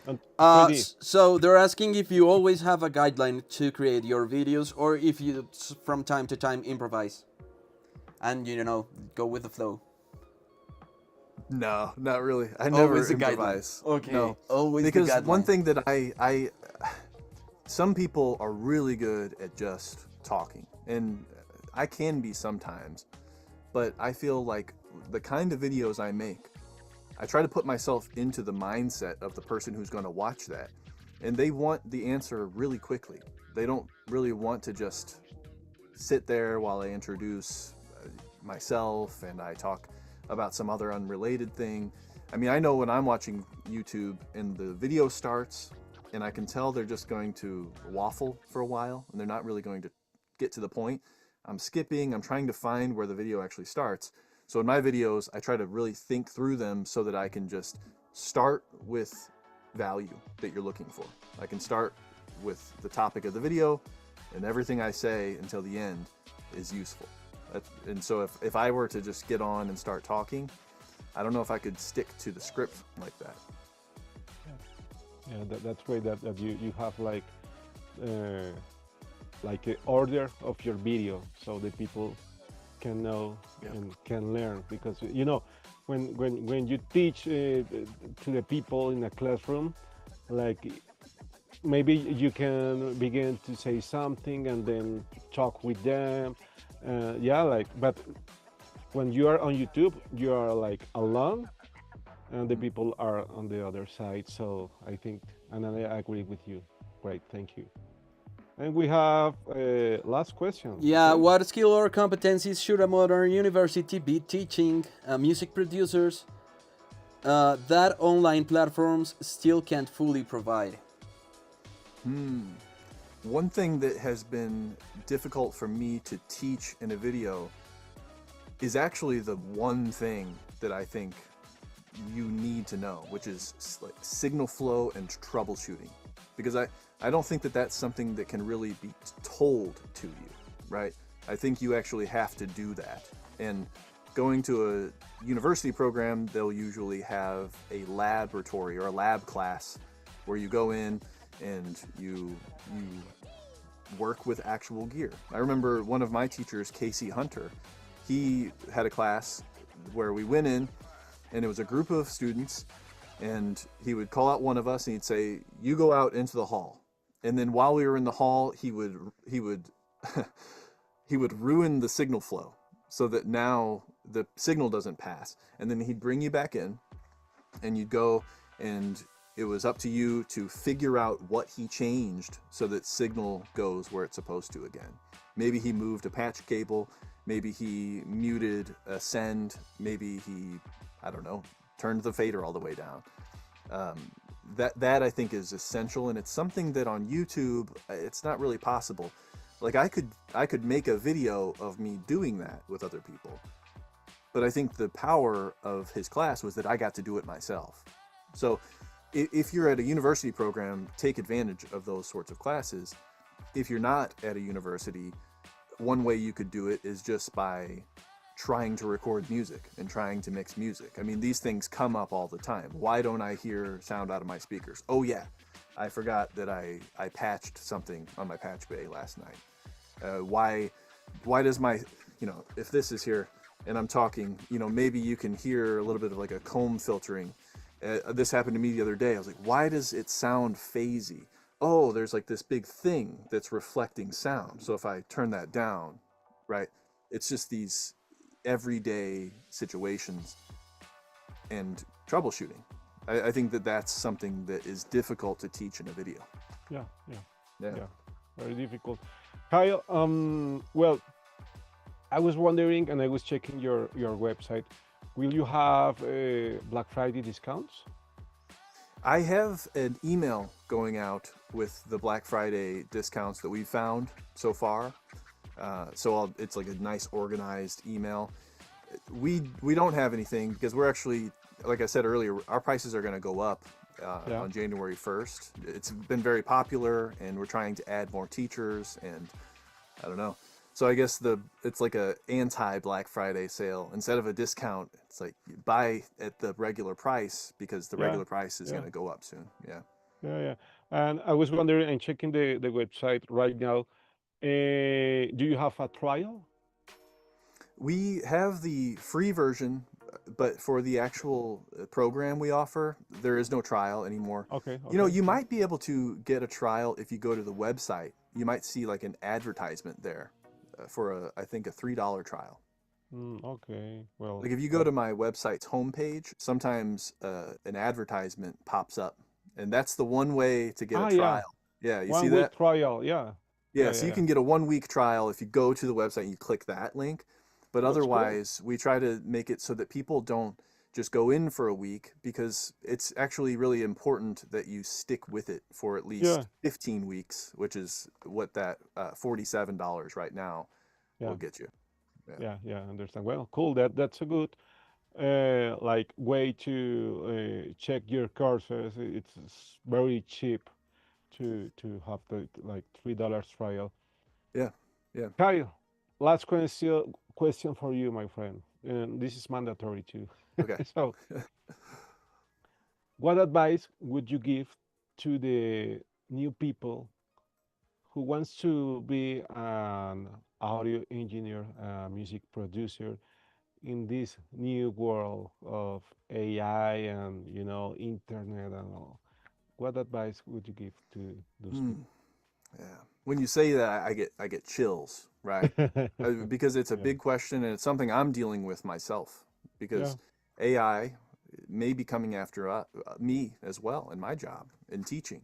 And 3D. So they're asking if you always have a guideline to create your videos, or if you from time to time improvise, and go with the flow. No, not really. I never Always the guideline. improvise. Okay. No, Always because the guideline. one thing that some people are really good at just talking, and I can be sometimes, but I feel like the kind of videos I make, I try to put myself into the mindset of the person who's going to watch that, and they want the answer really quickly. They don't really want to just sit there while I introduce myself and I talk about some other unrelated thing. I mean, I know when I'm watching YouTube and the video starts and I can tell they're just going to waffle for a while and they're not really going to get to the point. I'm skipping, I'm trying to find where the video actually starts. So in my videos, I try to really think through them so that I can just start with value that you're looking for. I can start with the topic of the video and everything I say until the end is useful. And so if I were to just get on and start talking, I don't know if I could stick to the script like that. Yeah, that's great that you have like an order of your video so the people can know Yeah. and can learn because when you teach to the people in a classroom, like maybe you can begin to say something and then talk with them, yeah, like, but when you are on YouTube you are like alone and the people are on the other side. So I think, and I agree with you. Great, thank you. And we have last question. Yeah, Okay? what skill or competencies should a modern university be teaching music producers that online platforms still can't fully provide? One thing that has been difficult for me to teach in a video is actually the one thing that I think you need to know, which is like signal flow and troubleshooting. Because I don't think that that's something that can really be told to you, right? I think you actually have to do that. And going to a university program, they'll usually have a laboratory or a lab class where you go in and you work with actual gear. I remember one of my teachers, Casey Hunter, he had a class where we went in and it was a group of students and he would call out one of us and he'd say, "You go out into the hall." And then while we were in the hall, he would he would ruin the signal flow so that now the signal doesn't pass. And then he'd bring you back in and you'd go and it was up to you to figure out what he changed so that signal goes where it's supposed to again. Maybe he moved a patch cable, maybe he muted a send, maybe he, I don't know, turned the fader all the way down. That I think is essential, and it's something that on YouTube it's not really possible. Like I could make a video of me doing that with other people, but I think the power of his class was that I got to do it myself. So if you're at a university program, take advantage of those sorts of classes. If you're not at a university, one way you could do it is just by trying to record music and trying to mix music. I mean, these things come up all the time. Why don't I hear sound out of my speakers? Oh yeah, I forgot that I patched something on my patch bay last night. Why does my, if this is here and I'm talking, maybe you can hear a little bit of like a comb filtering. This happened to me the other day. I was like, why does it sound phasey? Oh, there's like this big thing that's reflecting sound. So if I turn that down, right, it's just these everyday situations and troubleshooting. I think that that's something that is difficult to teach in a video. Yeah, yeah, Yeah. yeah. Very difficult. Kyle, well, I was wondering, and I was checking your website. Will you have Black Friday discounts? I have an email going out with the Black Friday discounts that we've found so far. It's like a nice organized email. We don't have anything because we're actually, like I said earlier, our prices are going to go up Yeah. on January 1st. It's been very popular, and we're trying to add more teachers, and I don't know. So I guess it's like a anti-Black Friday sale. Instead of a discount, it's like you buy at the regular price because the Yeah, regular price is yeah, going to go up soon. Yeah. yeah, yeah. And I was wondering, and checking the website right now. Do you have a trial? We have the free version, but for the actual program we offer, there is no trial anymore. Okay, You okay. might be able to get a trial if you go to the website. You might see like an advertisement there for I think a $3 trial. Okay. Well, Like if you go that. to my website's homepage, sometimes an advertisement pops up, and that's the one way to get a Ah, yeah. trial. Yeah, you see 1 week that? trial. Yeah, Yeah, yeah, so yeah, you yeah. can get a 1 week trial if you go to the website and you click that link. But That's cool. otherwise, we try to make it so that people don't just go in for a week, because it's actually really important that you stick with it for at Yeah, least 15 weeks, which is what that $47 right now will yeah, get you. Yeah. yeah. I understand. Well, cool. That's a good like way to check your courses. It's very cheap to have the like $3 trial. Yeah. Yeah. Kyle, last question for you, my friend, and this is mandatory too. Okay. So, what advice would you give to the new people who wants to be an audio engineer, music producer in this new world of AI and internet and all? What advice would you give to those Hmm. people? Yeah. When you say that, I get chills, right? Because it's a Yeah, big question, and it's something I'm dealing with myself. yeah, Because AI may be coming after me as well in my job in teaching,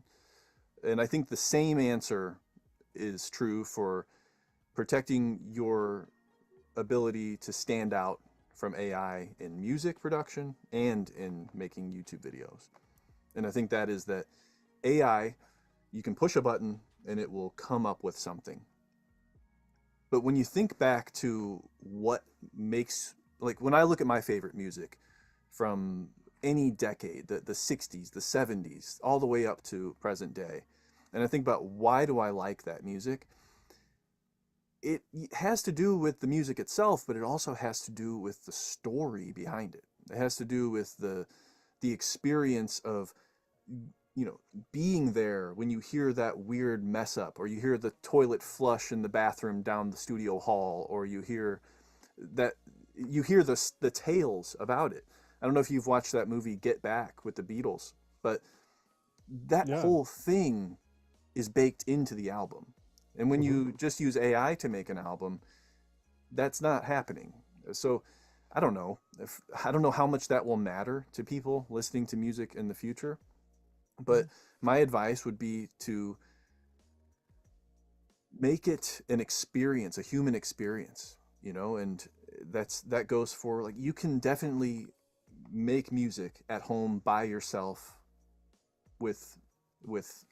and I think the same answer is true for protecting your ability to stand out from AI in music production and in making YouTube videos. And I think that is that AI, you can push a button and it will come up with something. But when you think back to what makes, like when I look at my favorite music from any decade, the 60s, the 70s, all the way up to present day, and I think about why do I like that music, it has to do with the music itself, but it also has to do with the story behind it. It has to do with the experience of being there when you hear that weird mess up, or you hear the toilet flush in the bathroom down the studio hall, or that you hear the tales about it. I don't know if you've watched that movie Get Back with the Beatles, but that yeah. whole thing is baked into the album. And when Hmm. you just use AI to make an album, that's not happening. So I don't know how much that will matter to people listening to music in the future, but my advice would be to make it an experience, a human experience, and that goes for, like, you can definitely make music at home by yourself with with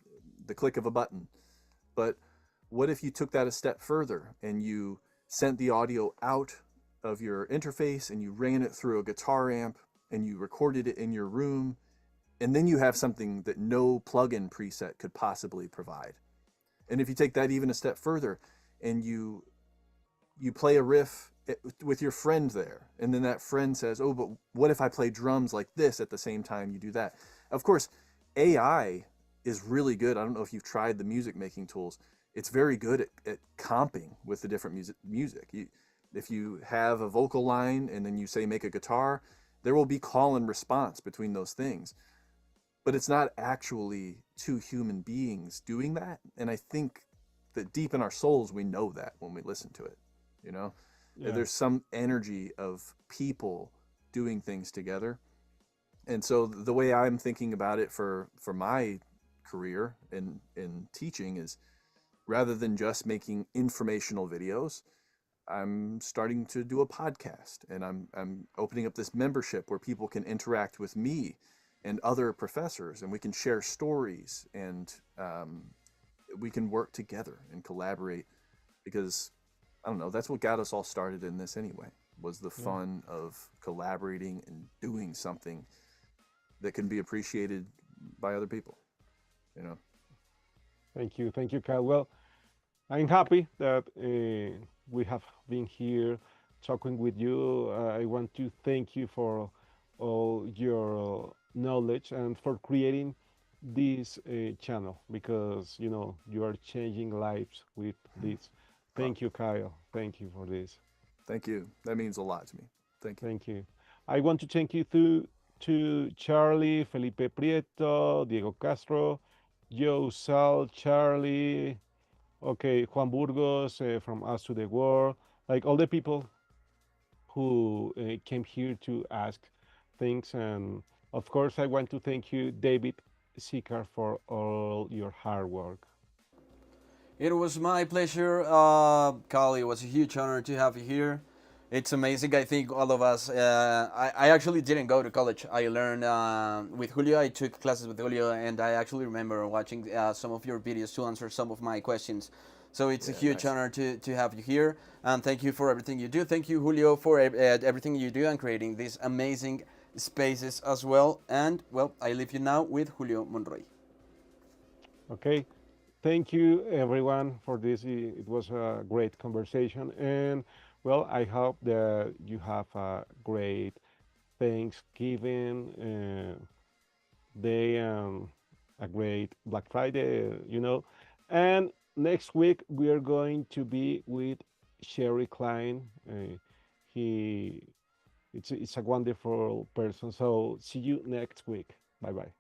the click of a button. But what if you took that a step further and you sent the audio out of your interface and you ran it through a guitar amp and you recorded it in your room, and then you have something that no plugin preset could possibly provide? And if you take that even a step further and you play a riff with your friend there, and then that friend says, "Oh, but what if I play drums like this at the same time you do that?" Of course, AI is really good. I don't know if you've tried the music making tools. It's very good at comping with the different music. If you have a vocal line and then you say make a guitar, there will be call and response between those things. But it's not actually two human beings doing that. And I think that deep in our souls, we know that when we listen to it. You know, Yeah. there's some energy of people doing things together. And so the way I'm thinking about it for my career in teaching is, rather than just making informational videos, I'm starting to do a podcast, and I'm opening up this membership where people can interact with me and other professors, and we can share stories, and we can work together and collaborate, because I don't know, that's what got us all started in this anyway, was the Yeah. fun of collaborating and doing something that can be appreciated by other people, you know. Thank you, Kyle. Well, I'm happy that we have been here talking with you. I want to thank you for all your knowledge and for creating this channel, because you are changing lives with this. Well, Thank you, Kyle. Thank you for this. thank you. That means a lot to me. Thank you. Thank you. I want to thank you to Charlie, Felipe Prieto, Diego Castro, Joe Sal, Charlie, okay, Juan Burgos from Us to the World, like all the people who came here to ask things. And of course, I want to thank you, David Sikar, for all your hard work. It was my pleasure, Carl. It was a huge honor to have you here. It's amazing. I think all of us. I actually didn't go to college. I learned with Julio. I took classes with Julio, and I actually remember watching some of your videos to answer some of my questions. So it's a Yeah, huge nice. honor to have you here, and thank you for everything you do. Thank you, Julio, for everything you do and creating these amazing spaces as well. And well, I leave you now with Julio Monroy. Okay, thank you everyone for this. It was a great conversation, and well, I hope that you have a great Thanksgiving day and a great Black Friday. And next week we are going to be with Sherry Klein. He it's a wonderful person. So see you next week. Bye bye.